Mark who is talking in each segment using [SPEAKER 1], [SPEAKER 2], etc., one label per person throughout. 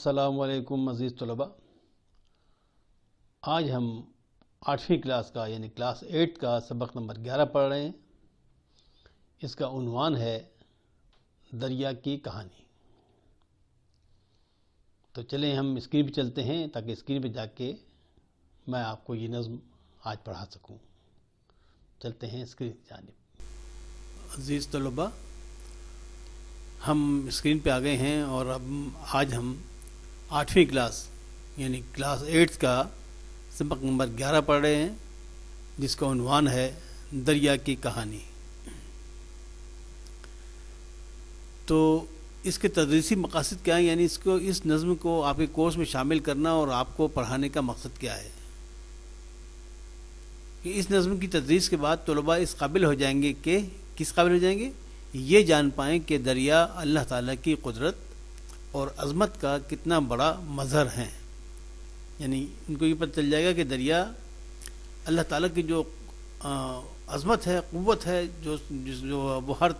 [SPEAKER 1] السلام علیکم عزیز طلباء. آج ہم 8ویں کلاس کا یعنی کلاس 8 کا سبق نمبر 11 پڑھ رہے ہیں. اس کا عنوان ہے دریا کی کہانی. تو چلیں ہم اسکرین پہ چلتے ہیں تاکہ اسکرین پہ جا کے میں آپ کو یہ نظم آج پڑھا سکوں. چلتے ہیں اسکرین کی جانب. عزیز طلباء، ہم اسکرین پہ آ گئے ہیں اور اب آج ہم 8ویں کلاس یعنی کلاس 8 کا سبق نمبر 11 پڑھ رہے ہیں، جس کا عنوان ہے دریا کی کہانی. تو اس کے تدریسی مقاصد کیا ہیں، یعنی اس نظم کو آپ کے کورس میں شامل کرنا اور آپ کو پڑھانے کا مقصد کیا ہے کہ اس نظم کی تدریس کے بعد طلباء اس قابل ہو جائیں گے کہ کس قابل ہو جائیں گے، یہ جان پائیں کہ دریا اللہ تعالیٰ کی قدرت اور عظمت کا کتنا بڑا مظہر ہیں. یعنی ان کو یہ پتہ چل جائے گا کہ دریا اللہ تعالیٰ کی جو عظمت ہے، قوت ہے، جو وہ ہر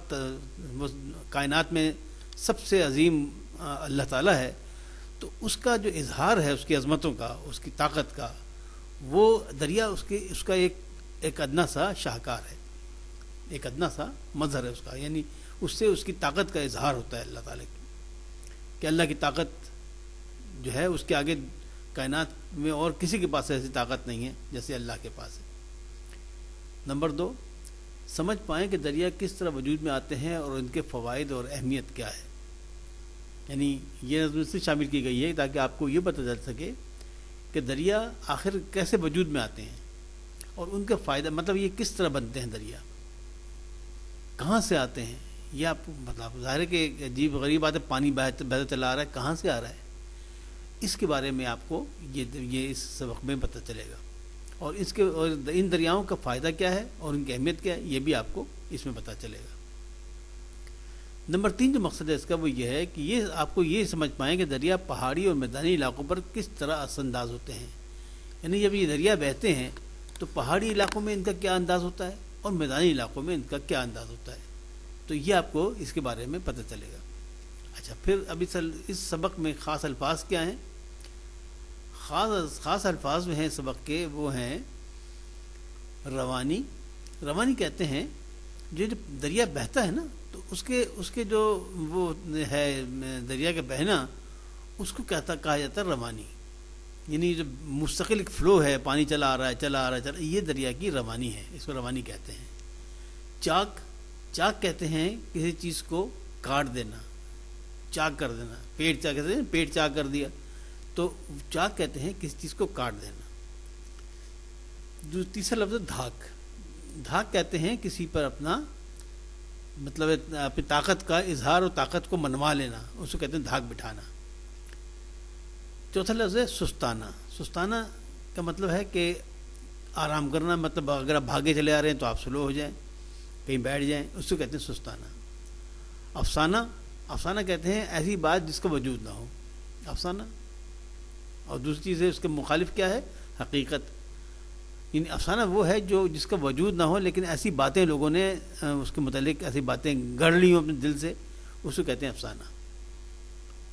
[SPEAKER 1] کائنات میں سب سے عظیم اللہ تعالیٰ ہے، تو اس کا جو اظہار ہے اس کی عظمتوں کا، اس کی طاقت کا، وہ دریا اس کا ایک ادنا سا شاہکار ہے، ایک ادنا سا مظہر ہے اس کا. یعنی اس سے اس کی طاقت کا اظہار ہوتا ہے اللہ تعالیٰ کی، کہ اللہ کی طاقت جو ہے اس کے آگے کائنات میں اور کسی کے پاس ایسی طاقت نہیں ہے جیسے اللہ کے پاس ہے. نمبر 2، سمجھ پائیں کہ دریا کس طرح وجود میں آتے ہیں اور ان کے فوائد اور اہمیت کیا ہے. یعنی یہ نظم سے شامل کی گئی ہے تاکہ آپ کو یہ پتہ چل سکے کہ دریا آخر کیسے وجود میں آتے ہیں اور ان کے فائدہ، مطلب یہ کس طرح بنتے ہیں، دریا کہاں سے آتے ہیں. یہ آپ مطلب ظاہر ہے کہ عجیب غریب بات ہے، پانی بہتا چلا آ رہا ہے، کہاں سے آ رہا ہے، اس کے بارے میں آپ کو یہ اس سبق میں پتہ چلے گا. اور ان دریاؤں کا فائدہ کیا ہے اور ان کی اہمیت کیا ہے، یہ بھی آپ کو اس میں پتہ چلے گا. نمبر 3 جو مقصد ہے اس کا وہ یہ ہے کہ آپ کو یہ سمجھ پائیں کہ دریا پہاڑی اور میدانی علاقوں پر کس طرح اثر انداز ہوتے ہیں. یعنی جب یہ دریا بہتے ہیں تو پہاڑی علاقوں میں ان کا کیا انداز ہوتا ہے اور میدانی علاقوں میں ان کا کیا انداز ہوتا ہے. تو یہ آپ کو اس کے بارے میں پتہ چلے گا. اچھا، پھر ابھی اس سبق میں خاص الفاظ کیا ہیں. خاص الفاظ جو ہیں سبق کے وہ ہیں روانی. روانی کہتے ہیں جو دریا بہتا ہے نا، تو اس کے جو وہ ہے دریا کا بہنا، اس کو کہا جاتا ہے روانی. یعنی جو مستقل ایک فلو ہے، پانی چلا آ رہا ہے، یہ دریا کی روانی ہے، اس کو روانی کہتے ہیں. چاک کہتے ہیں کسی چیز کو کاٹ دینا، چاک کر دینا. پیٹ چاک کہتے ہیں، پیٹ چاک کر دیا، تو چاک کہتے ہیں کسی چیز کو کاٹ دینا. جو تیسرا لفظ ہے دھاک. دھاک کہتے ہیں کسی پر اپنا مطلب اپنی طاقت کا اظہار اور طاقت کو منوا لینا، اس کو کہتے ہیں دھاک بٹھانا. چوتھا لفظ ہے سستانا. سستانا کا مطلب ہے کہ آرام کرنا، مطلب اگر آپ بھاگے چلے آ رہے ہیں تو آپ سلو ہو جائیں، کہیں بیٹھ جائیں، اس کو کہتے ہیں سستانا. افسانہ کہتے ہیں ایسی بات جس کا وجود نہ ہو، افسانہ. اور دوسری چیز ہے اس کے مخالف کیا ہے، حقیقت. یعنی افسانہ وہ ہے جس کا وجود نہ ہو لیکن ایسی باتیں لوگوں نے اس کے متعلق ایسی باتیں گڑھ لی ہوں اپنے دل سے، اس کو کہتے ہیں افسانہ.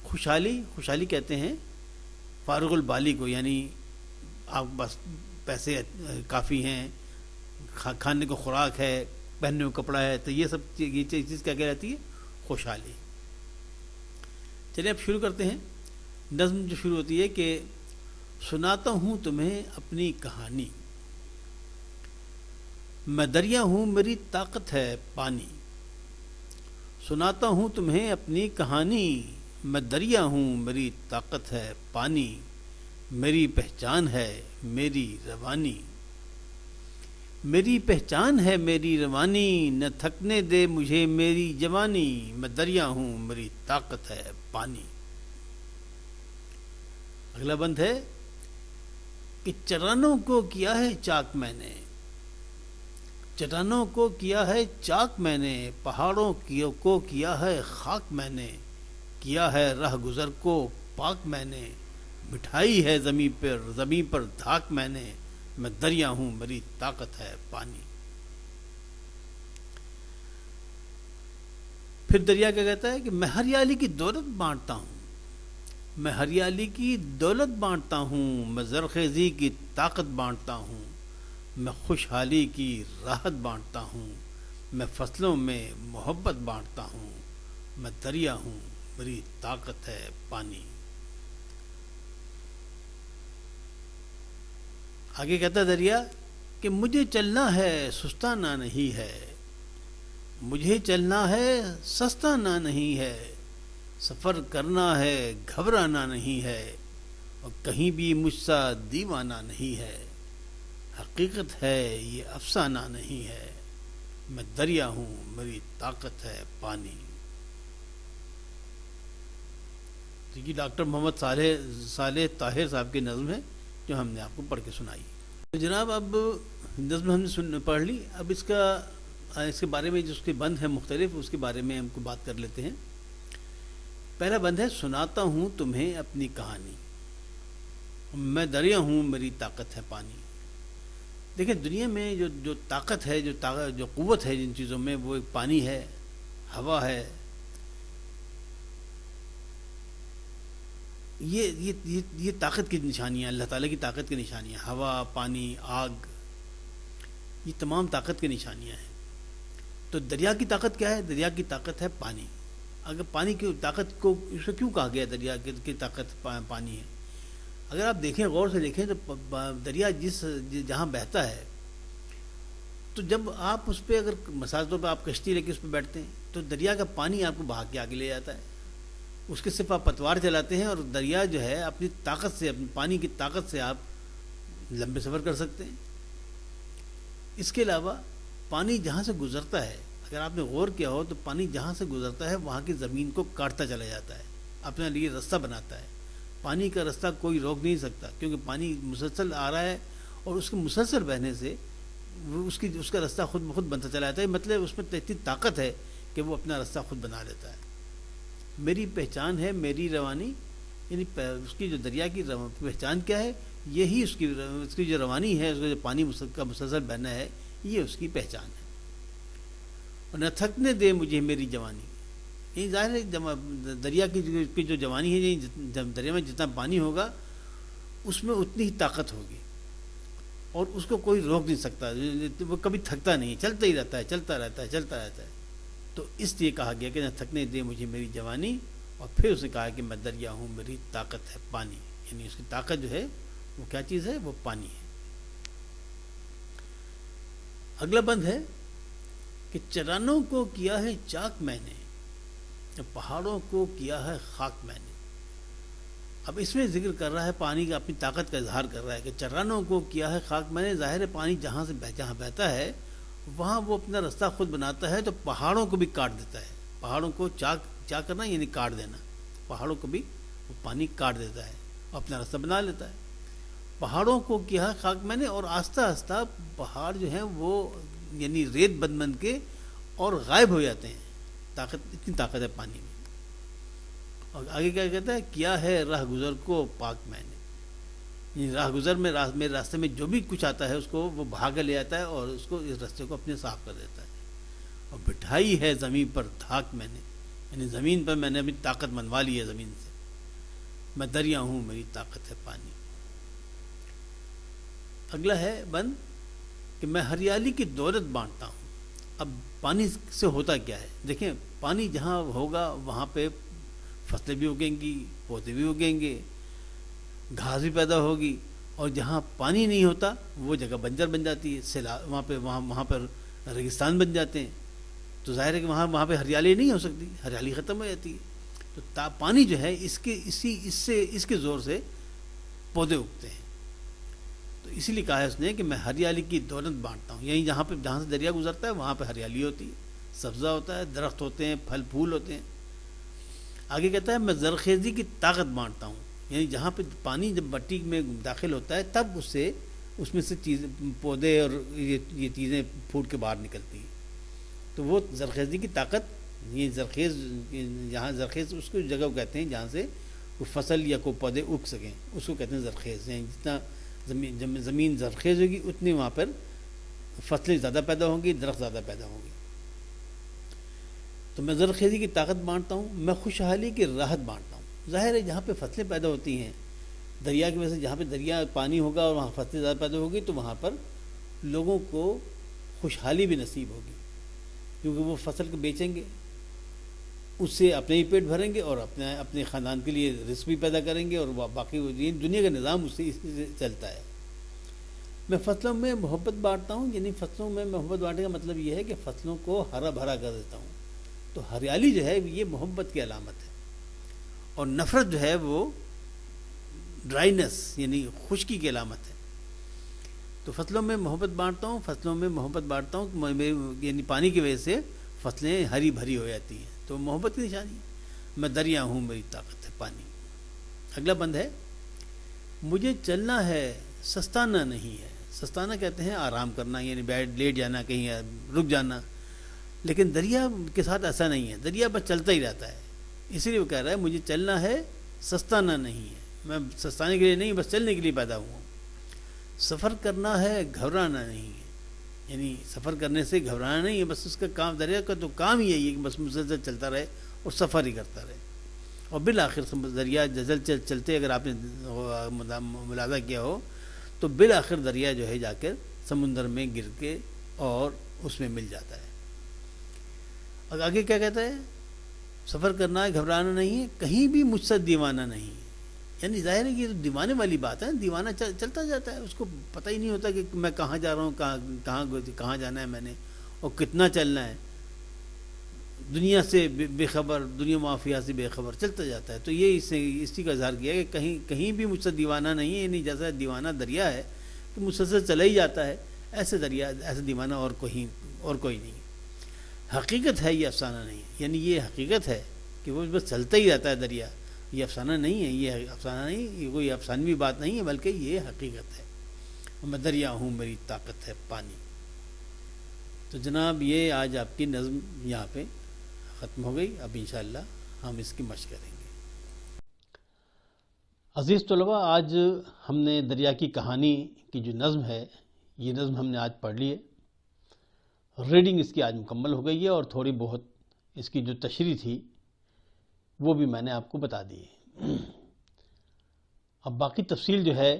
[SPEAKER 1] خوشحالی کہتے ہیں فارغ البالی کو. یعنی آپ بس پیسے کافی ہیں، کھانے کو خوراک ہے، پہننے کو کپڑا ہے، تو یہ چیز کیا کہلاتی ہے، خوشحالی. چلیے اب شروع کرتے ہیں. نظم جو شروع ہوتی ہے کہ سناتا ہوں تمہیں اپنی کہانی، میں دریا ہوں میری طاقت ہے پانی. سناتا ہوں تمہیں اپنی کہانی، میں دریا ہوں میری طاقت ہے پانی. میری پہچان ہے میری روانی، میری پہچان ہے میری روانی. نہ تھکنے دے مجھے میری جوانی، میں دریا ہوں میری طاقت ہے پانی. اگلا بند ہے کہ چرانوں کو کیا ہے چاک میں نے، چٹانوں کو کیا ہے چاک میں نے. پہاڑوں کو کیا ہے خاک میں نے، کیا ہے رہ گزر کو پاک میں نے. بٹھائی ہے زمین پر دھاک میں نے، میں دریا ہوں میری طاقت ہے پانی. پھر دریا کیا کہتا ہے کہ میں ہریالی کی دولت بانٹتا ہوں، میں ہریالی کی دولت بانٹتا ہوں، میں زرخیزی کی طاقت بانٹتا ہوں، میں خوشحالی کی راحت بانٹتا ہوں، میں فصلوں میں محبت بانٹتا ہوں، میں دریا ہوں، میری طاقت ہے پانی۔ آگے کہتا ہے دریا کہ مجھے چلنا ہے سستانا نہیں ہے، مجھے چلنا ہے سستانا نہیں ہے، سفر کرنا ہے گھبرانا نہیں ہے، اور کہیں بھی مجھ سا دیوانہ نہیں ہے، حقیقت ہے یہ افسانہ نہیں ہے، میں دریا ہوں میری طاقت ہے پانی۔ تو یہ ڈاکٹر محمد صالح طاہر صاحب کی نظم ہے جو ہم نے آپ کو پڑھ کے سنائی۔ تو جناب اب نظم ہم نے پڑھ لی، اب اس کے بارے میں جو اس کے بند ہیں مختلف، اس کے بارے میں ہم کو بات کر لیتے ہیں۔ پہلا بند ہے سناتا ہوں تمہیں اپنی کہانی، میں دریا ہوں میری طاقت ہے پانی۔ دیکھیں دنیا میں جو طاقت ہے، جو قوت ہے جن چیزوں میں، وہ ایک پانی ہے، ہوا ہے، یہ طاقت کی نشانیاں، اللہ تعالیٰ کی طاقت کی نشانیاں، ہوا، پانی، آگ، یہ تمام طاقت کی نشانیاں ہیں۔ تو دریا کی طاقت کیا ہے؟ دریا کی طاقت ہے پانی۔ اگر پانی کی طاقت کو اس کو کیوں کہا گیا دریا کی طاقت پانی ہے؟ اگر آپ دیکھیں، غور سے دیکھیں تو دریا جہاں بہتا ہے، تو جب آپ اس پہ اگر مثال طور پہ آپ کشتی لے کے اس پہ بیٹھتے ہیں تو دریا کا پانی آپ کو بہا کے آگے لے جاتا ہے، اس کے صرف آپ پتوار چلاتے ہیں اور دریا جو ہے اپنی طاقت سے، اپنی پانی کی طاقت سے آپ لمبے سفر کر سکتے ہیں۔ اس کے علاوہ پانی جہاں سے گزرتا ہے، اگر آپ نے غور کیا ہو تو پانی جہاں سے گزرتا ہے وہاں کی زمین کو کاٹتا چلا جاتا ہے، اپنے لیے رستہ بناتا ہے۔ پانی کا رستہ کوئی روک نہیں سکتا، کیونکہ پانی مسلسل آ رہا ہے اور اس کے مسلسل بہنے سے اس کا رستہ خود بخود بنتا چلا جاتا ہے۔ مطلب اس میں اتنی طاقت ہے کہ وہ اپنا رستہ خود بنا لیتا ہے۔ میری پہچان ہے میری روانی، یعنی اس کی جو دریا کی پہچان کیا ہے؟ یہی اس کی جو روانی ہے، اس کا جو پانی کا مسلسل بہنا ہے، یہ اس کی پہچان ہے۔ اور نہ تھکنے دے مجھے میری جوانی، یہ ظاہر ہے دریا کی جو جوانی ہے، دریا میں جتنا پانی ہوگا اس میں اتنی ہی طاقت ہوگی اور اس کو کوئی روک نہیں سکتا، وہ کبھی تھکتا نہیں، چلتا ہی رہتا ہے، چلتا رہتا ہے۔ تو اس لیے کہا گیا کہ نہ تھکنے دے مجھے میری جوانی، اور پھر اس نے کہا کہ میں دریا ہوں میری طاقت ہے پانی، یعنی اس کی طاقت جو ہے وہ کیا چیز ہے؟ وہ پانی ہے۔ اگلا بند ہے کہ چرانوں کو کیا ہے چاک میں نے، پہاڑوں کو کیا ہے خاک میں نے۔ اب اس میں ذکر کر رہا ہے پانی کا، اپنی طاقت کا اظہار کر رہا ہے کہ چرانوں کو کیا ہے خاک میں نے۔ ظاہر ہے پانی جہاں بہتا ہے وہاں وہ اپنا رستہ خود بناتا ہے، تو پہاڑوں کو بھی کاٹ دیتا ہے۔ پہاڑوں کو چاک کرنا یعنی کاٹ دینا، پہاڑوں کو بھی وہ پانی کاٹ دیتا ہے اور اپنا رستہ بنا لیتا ہے۔ پہاڑوں کو کیا ہے خاک میں نے، اور آہستہ آہستہ پہاڑ جو ہیں وہ یعنی ریت بن کے اور غائب ہو جاتے ہیں۔ اتنی طاقت ہے پانی میں۔ اور آگے کیا کہتا ہے؟ کیا ہے راہ گزر کو پاک میں نے، یعنی راہ گزر میں میرے راستے میں جو بھی کچھ آتا ہے اس کو وہ بھاگ لے جاتا ہے اور اس کو اس راستے کو اپنے صاف کر دیتا ہے۔ اور بٹھائی ہے زمین پر دھاک میں نے، یعنی زمین پر میں نے اپنی طاقت منوا لی ہے زمین سے۔ میں دریا ہوں میری طاقت ہے پانی۔ اگلا ہے بند کہ میں ہریالی کی دولت بانٹتا ہوں۔ اب پانی سے ہوتا کیا ہے؟ دیکھیں پانی جہاں ہوگا وہاں پہ فصلیں بھی اگیں گی، پودے بھی اگیں گے، گھاس بھی پیدا ہوگی، اور جہاں پانی نہیں ہوتا وہ جگہ بنجر بن جاتی ہے، وہاں پر ریگستان بن جاتے ہیں، تو ظاہر ہے کہ وہاں پہ ہریالی نہیں ہو سکتی، ہریالی ختم ہو جاتی ہے۔ تو پانی جو ہے اس کے زور سے پودے اگتے ہیں۔ تو اسی لیے کہا ہے اس نے کہ میں ہریالی کی دولت بانٹتا ہوں، یعنی جہاں سے دریا گزرتا ہے وہاں پہ ہریالی ہوتی ہے، سبزہ ہوتا ہے، درخت ہوتے ہیں، پھل پھول ہوتے ہیں۔ آگے کہتا ہے میں زرخیزی کی طاقت بانٹتا ہوں، یعنی جہاں پہ پانی جب مٹی میں داخل ہوتا ہے تب اس میں سے پودے اور یہ چیزیں پھوٹ کے باہر نکلتی ہیں، تو وہ زرخیزی کی طاقت، یہ جہاں زرخیز اس کو جگہ کہتے ہیں جہاں سے کوئی فصل یا کوئی پودے اگ سکیں، اس کو کہتے ہیں زرخیز۔ یعنی جتنا زمین زرخیز ہوگی اتنی وہاں پر فصلیں زیادہ پیدا ہوں گی، درخت زیادہ پیدا ہوں گے۔ تو میں زرخیزی کی طاقت بانٹتا ہوں، میں خوشحالی کی راحت بانٹتا ہوں، ظاہر ہے جہاں پہ فصلیں پیدا ہوتی ہیں دریا کی وجہ سے، جہاں پہ دریا پانی ہوگا اور وہاں فصلیں زیادہ پیدا ہوگی تو وہاں پر لوگوں کو خوشحالی بھی نصیب ہوگی، کیونکہ وہ فصل کو بیچیں گے، اس سے اپنے ہی پیٹ بھریں گے اور اپنے خاندان کے لیے رزق بھی پیدا کریں گے، اور باقی دنیا کا نظام اس سے چلتا ہے۔ میں فصلوں میں محبت بانٹتا ہوں، یعنی فصلوں میں محبت بانٹنے کا مطلب یہ ہے کہ فصلوں کو ہرا بھرا کر دیتا ہوں۔ تو ہریالی جو ہے یہ محبت کی علامت ہے، اور نفرت جو ہے وہ ڈرائینس یعنی خشکی کی علامت ہے۔ تو فصلوں میں محبت بانٹتا ہوں، فصلوں میں محبت بانٹتا ہوں، یعنی پانی کی وجہ سے فصلیں ہری بھری ہو جاتی ہیں، تو محبت کی نشانی ہے۔ میں دریا ہوں، میری طاقت ہے پانی۔ اگلا بند ہے، مجھے چلنا ہے سستانا نہیں ہے۔ سستانا کہتے ہیں آرام کرنا، یعنی بیٹھ لیٹ جانا، کہیں رک جانا، لیکن دریا کے ساتھ ایسا نہیں ہے، دریا بس چلتا ہی رہتا ہے۔ اسی لیے وہ کہہ رہا ہے مجھے چلنا ہے سستانا نہیں ہے، میں سستانے کے لیے نہیں، بس چلنے کے لیے پیدا ہوا ہوں۔ سفر کرنا ہے گھبرانا نہیں ہے، یعنی سفر کرنے سے گھبرانا نہیں ہے، بس اس کا کام، دریا کا تو کام ہی ہے کہ بس مسلسل چلتا رہے اور سفر ہی کرتا رہے، اور بالآخر دریا چلتے اگر آپ نے ملاحظہ کیا ہو تو بالآخر دریا جو ہے جا کر سمندر میں گر کے اور اس میں مل جاتا ہے۔ اور آگے کیا کہتا ہے، سفر کرنا ہے گھبرانا نہیں ہے، کہیں بھی مجھ سے دیوانہ نہیں ہے۔ یعنی ظاہر ہے کہ یہ تو دیوانے والی بات ہے، دیوانہ چلتا جاتا ہے، اس کو پتہ ہی نہیں ہوتا کہ میں کہاں جا رہا ہوں، کہاں جانا ہے میں نے، اور کتنا چلنا ہے، دنیا سے بے خبر، دنیا معافیہ سے بے خبر چلتا جاتا ہے۔ تو یہ اسی کا اظہار کیا کہ کہیں بھی مجھ سے دیوانہ نہیں ہے، یعنی جیسا دیوانہ دریا ہے کہ مسلسل چلا ہی جاتا ہے، ایسے دیوانہ اور کوئی نہیں ہے۔ حقیقت ہے، یہ افسانہ نہیں ہے، یعنی یہ حقیقت ہے کہ وہ بس چلتا ہی رہتا ہے دریا، یہ افسانہ نہیں ہے، یہ افسانہ نہیں، یہ کوئی افسانوی بات نہیں ہے، بلکہ یہ حقیقت ہے۔ میں دریا ہوں، میری طاقت ہے پانی۔ تو جناب یہ آج آپ کی نظم یہاں پہ ختم ہو گئی، اب انشاءاللہ ہم اس کی مشق کریں گے۔ عزیز طلباء، آج ہم نے دریا کی کہانی کی جو نظم ہے، یہ نظم ہم نے آج پڑھ لی ہے، ریڈنگ اس کی آج مکمل ہو گئی ہے، اور تھوڑی بہت اس کی جو تشریح تھی وہ بھی میں نے آپ کو بتا دی ہے۔ اب باقی تفصیل جو ہے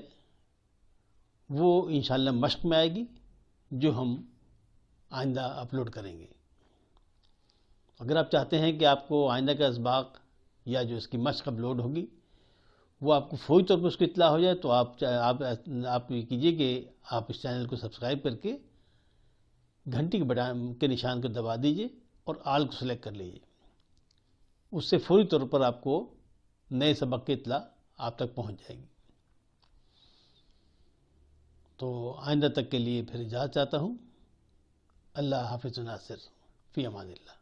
[SPEAKER 1] وہ انشاءاللہ مشق میں آئے گی، جو ہم آئندہ اپلوڈ کریں گے۔ اگر آپ چاہتے ہیں کہ آپ کو آئندہ کا اسباق یا جو اس کی مشق اپلوڈ ہوگی وہ آپ کو فوری طور پر اس کی اطلاع ہو جائے، تو آپ یہ کیجئے کہ آپ اس چینل کو سبسکرائب کر کے گھنٹی کے بٹن کے نشان کو دبا دیجئے اور آل کو سلیکٹ کر لیجئے۔ اس سے فوری طور پر آپ کو نئے سبق کی اطلاع آپ تک پہنچ جائے گی۔ تو آئندہ تک کے لیے پھر اجازت چاہتا ہوں۔ اللہ حافظ ناصر، فی امان اللہ۔